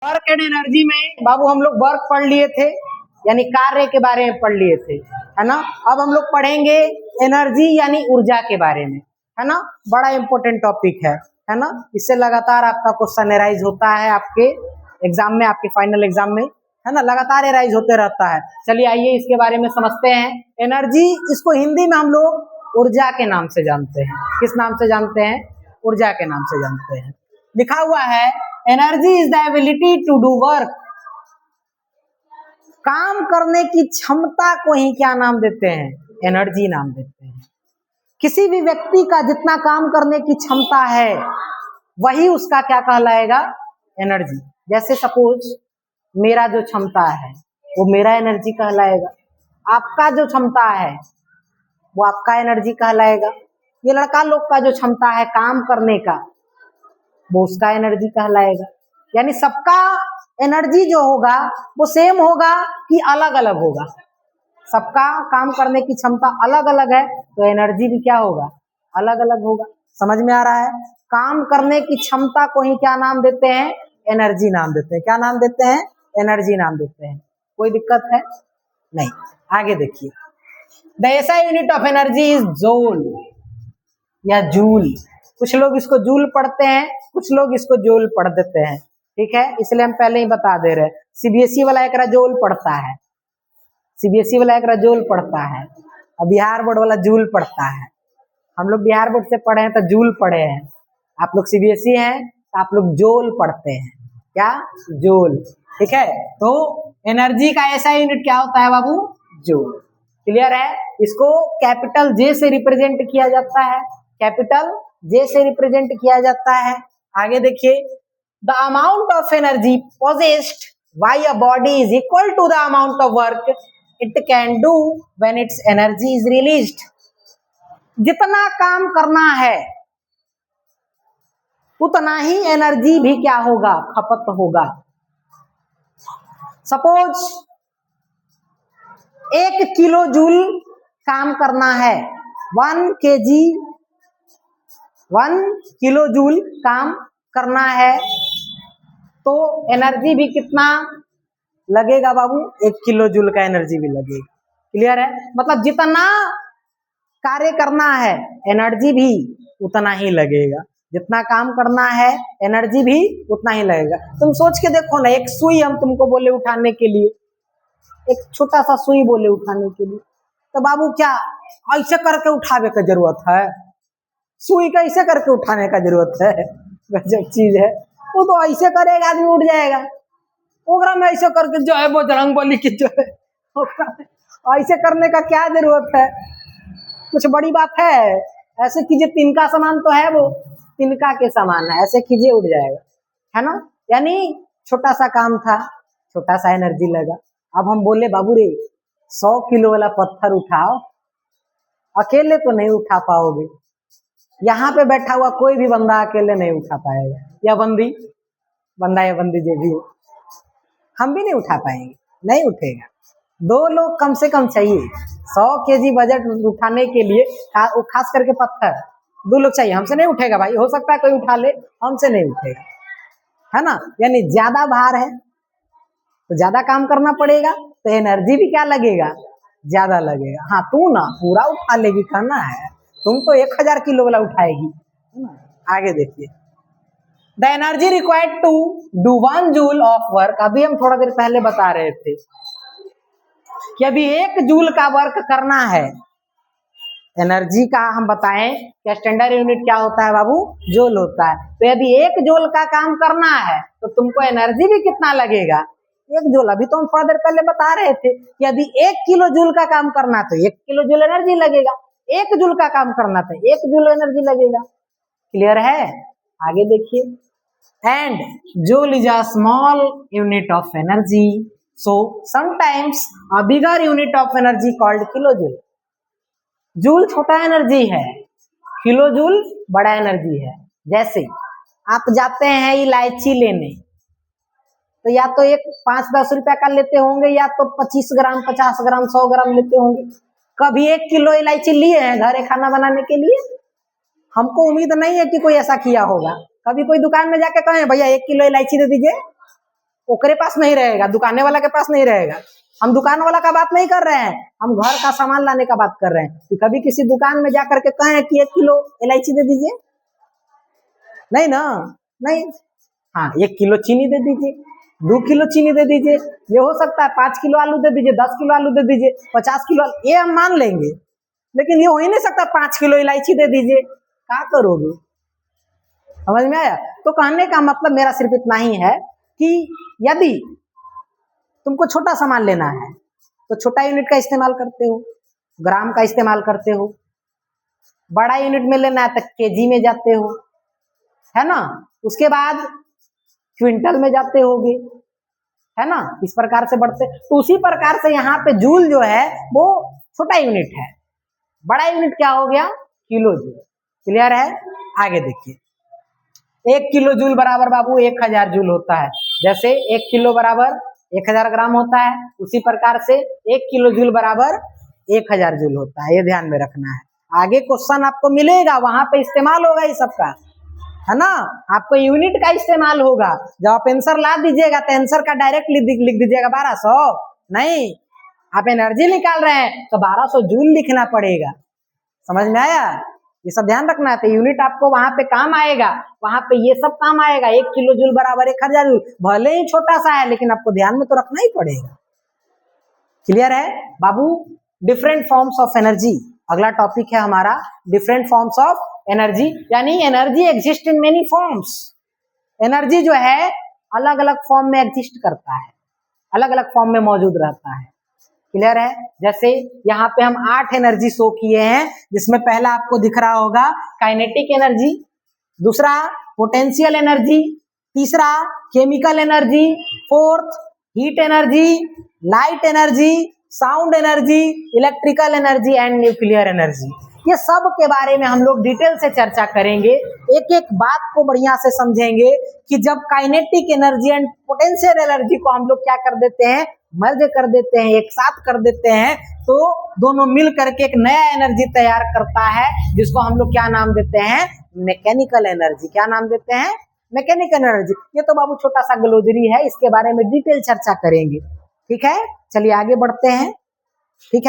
Work and energy में बाबू हम लोग वर्क पढ़ लिए थे, यानी कार्य के बारे में पढ़ लिए थे, है ना। अब हम लोग पढ़ेंगे एनर्जी यानी ऊर्जा के बारे में, है ना। बड़ा इंपॉर्टेंट टॉपिक है ना। इससे लगातार आपका क्वेश्चन एराइज होता है आपके एग्जाम में, आपके फाइनल एग्जाम में, है ना। लगातार एराइज होते रहता है। चलिए आइए इसके बारे में समझते हैं। एनर्जी, इसको हिंदी में हम लोग ऊर्जा के नाम से जानते हैं। किस नाम से जानते हैं? ऊर्जा के नाम से जानते हैं। लिखा हुआ है energy is the ability to do work. काम करने की क्षमता को ही क्या नाम देते हैं? एनर्जी नाम देते हैं। किसी भी व्यक्ति का जितना काम करने की क्षमता है वही उसका क्या कहलाएगा? एनर्जी। जैसे सपोज मेरा जो क्षमता है वो मेरा एनर्जी कहलाएगा, आपका जो क्षमता है वो आपका एनर्जी कहलाएगा, ये लड़का लोग का जो क्षमता है काम करने का वो उसका एनर्जी कहलाएगा। यानी सबका एनर्जी जो होगा वो सेम होगा कि अलग अलग होगा? सबका काम करने की क्षमता अलग अलग है तो एनर्जी भी क्या होगा? अलग अलग होगा। समझ में आ रहा है? काम करने की क्षमता को ही क्या नाम देते हैं? एनर्जी नाम देते हैं। क्या नाम देते हैं? एनर्जी नाम देते हैं। कोई दिक्कत है? नहीं। आगे देखिए, the SI unit of energy is joule या जूल। कुछ लोग इसको जूल पढ़ते हैं, कुछ लोग इसको जूल पढ़ देते हैं, ठीक है। इसलिए हम पहले ही बता दे रहे हैं। सीबीएसई वाला एक जूल पढ़ता है, सीबीएसई वाला एक जूल पढ़ता है, और बिहार बोर्ड वाला जूल पढ़ता है। हम लोग बिहार बोर्ड से पढ़े हैं तो जूल पढ़े हैं, आप लोग सीबीएसई हैं तो आप लोग जोल पढ़ते हैं। क्या? जोल, ठीक है। तो एनर्जी का ऐसा यूनिट क्या होता है बाबू? जूल। क्लियर है? इसको कैपिटल जे से रिप्रेजेंट किया जाता है, कैपिटल जे से रिप्रेजेंट किया जाता है। आगे देखिए, the amount of energy possessed by a body is equal to the amount of work it can do when its energy is released. जितना काम करना है उतना ही एनर्जी भी क्या होगा? खपत होगा। सपोज 1 किलो जूल काम करना है, 1 किलो जूल काम करना है तो एनर्जी भी कितना लगेगा बाबू? 1 किलो जूल का एनर्जी भी लगेगा। क्लियर है? मतलब जितना कार्य करना है एनर्जी भी उतना ही लगेगा, जितना काम करना है एनर्जी भी उतना ही लगेगा। तुम सोच के देखो ना, एक सुई हम तुमको बोले उठाने के लिए, एक छोटा सा सुई बोले उठाने के लिए, तो बाबू क्या ऐसे करके उठावे का जरूरत है? सुई का ऐसे करके उठाने का जरूरत है? गजब चीज है। वो तो ऐसे करेगा आदमी उठ जाएगा, ओकरा में ऐसे करके जो है बजरंग बली की जो है ऐसे करने का क्या जरूरत है? कुछ बड़ी बात है? ऐसे कीजिए, तिनका समान तो है, वो तिनका के समान है, ऐसे कीजिए उठ जाएगा, है ना। यानी छोटा सा काम था, छोटा सा एनर्जी लगा। अब हम बोले बाबू रे 100 किलो वाला पत्थर उठाओ, अकेले तो नहीं उठा पाओगे, यहाँ पे बैठा हुआ कोई भी बंदा अकेले नहीं उठा पाएगा, या बंदी, बंदा या बंदी जो भी हो, हम भी नहीं उठा पाएंगे, नहीं उठेगा। 2 लोग कम से कम चाहिए 100 केजी वजन उठाने के लिए, खास करके पत्थर 2 लोग चाहिए। हमसे नहीं उठेगा भाई, हो सकता है कोई उठा ले, हमसे नहीं उठेगा, है ना। यानी ज्यादा भार है तो ज्यादा काम करना पड़ेगा, तो एनर्जी भी क्या लगेगा? ज्यादा लगेगा। हाँ, तू ना पूरा उठा लेगी कहना है, तुम तो 1000 किलो वाला उठाएगी, है ना। आगे देखिए, the energy required to do 1 joule of work. अभी हम थोड़ा देर पहले बता रहे थे कि अभी 1 जूल का वर्क करना है, एनर्जी का हम बताएं कि स्टैंडर्ड यूनिट क्या होता है बाबू? जूल होता है। तो यदि 1 जूल का काम करना है तो तुमको एनर्जी भी कितना लगेगा? 1 जूल। अभी तो हम थोड़ा देर पहले बता रहे थे कि यदि 1 किलो जूल का काम करना तो 1 किलो जूल एनर्जी लगेगा, 1 जूल का काम करना तो 1 जूल एनर्जी लगेगा। क्लियर है? आगे देखिए, and joule is a small unit of energy, so sometimes a bigger unit of energy called kilo joule. Joule छोटा एनर्जी है, किलो जूल बड़ा एनर्जी है। जैसे आप जाते हैं इलायची लेने, तो या तो एक 5-10 रुपया का लेते होंगे, या तो 25 ग्राम 50 ग्राम 100 ग्राम लेते होंगे। कभी 1 किलो इलायची लिए हैं घरे खाना बनाने के लिए? हमको उम्मीद नहीं है कि कोई ऐसा किया होगा। कभी कोई दुकान में जाके कहें भैया 1 किलो इलायची दे दीजिए, ओकरे पास नहीं रहेगा, दुकाने वाला के पास नहीं रहेगा। हम दुकान वाला का बात नहीं कर रहे हैं, हम घर का सामान लाने का बात कर रहे हैं कि कभी किसी दुकान में जाकर के कहें कि 1 किलो इलायची दे दीजिए, नहीं ना, नहीं। हाँ, 1 किलो चीनी दे दीजिए, 2 किलो चीनी दे दीजिए, ये हो सकता है 5 किलो आलू दे दीजिए, 10 किलो आलू दे दीजिए, 50 किलो, ये हम मान लेंगे। लेकिन ये हो ही नहीं सकता 5 किलो इलायची दे दीजिए, क्या करोगे? समझ में आया? तो कहने का मतलब मेरा सिर्फ इतना ही है कि यदि तुमको छोटा सामान लेना है तो छोटा यूनिट का इस्तेमाल करते हो, ग्राम का इस्तेमाल करते हो। बड़ा यूनिट में लेना है तो केजी में जाते हो, है ना, उसके बाद क्विंटल में जाते होगे, है ना, इस प्रकार से बढ़ते। तो उसी प्रकार से यहाँ पे जूल जो है वो छोटा यूनिट है, बड़ा यूनिट क्या हो गया? Kilo joule. क्लियर है? आगे देखिए, 1 किलो जूल बराबर बाबू 1000 जूल होता है। जैसे 1 किलो बराबर 1000 ग्राम होता है, उसी प्रकार से 1 किलो जूल बराबर 1000 जूल होता है। ये ध्यान में रखना है। आगे क्वेश्चन आपको मिलेगा, वहां पे इस्तेमाल होगा ये सबका, है ना, आपको यूनिट का इस्तेमाल होगा। जब आप आंसर ला दीजिएगा तो आंसर का डायरेक्ट लिख दीजिएगा 1200, नहीं, आप एनर्जी निकाल रहे हैं तो 1200 जूल लिखना पड़ेगा। समझ में आया? ये सब ध्यान रखना है। तो यूनिट आपको वहां पे काम आएगा, वहां पे ये सब काम आएगा। 1 किलो जूल बराबर 1000 जूल, भले ही छोटा सा है लेकिन आपको ध्यान में तो रखना ही पड़ेगा। क्लियर है बाबू? डिफरेंट फॉर्म्स ऑफ एनर्जी अगला टॉपिक है हमारा, डिफरेंट फॉर्म्स ऑफ एनर्जी, यानी energy exist in many forms. Energy जो है अलग अलग फॉर्म में एग्जिस्ट करता है, अलग अलग फॉर्म में मौजूद रहता है। क्लियर है? जैसे यहाँ पे हम 8 एनर्जी शो किए हैं, जिसमें पहला आपको दिख रहा होगा काइनेटिक एनर्जी, दूसरा पोटेंशियल एनर्जी, तीसरा chemical energy, fourth heat energy, light energy, sound energy, electrical energy and nuclear energy. ये सब के बारे में हम लोग डिटेल से चर्चा करेंगे, एक एक बात को बढ़िया से समझेंगे कि जब kinetic energy and potential energy को हम लोग क्या कर देते हैं, मर्ज कर देते हैं, एक साथ कर देते हैं, तो दोनों मिल करके एक नया एनर्जी तैयार करता है, जिसको हम लोग क्या नाम देते हैं? Mechanical energy. क्या नाम देते हैं? Mechanical energy. ये तो बाबू छोटा सा ग्लोजरी है, इसके बारे में डिटेल चर्चा करेंगे। ठीक है, चलिए आगे बढ़ते हैं। ठीक है।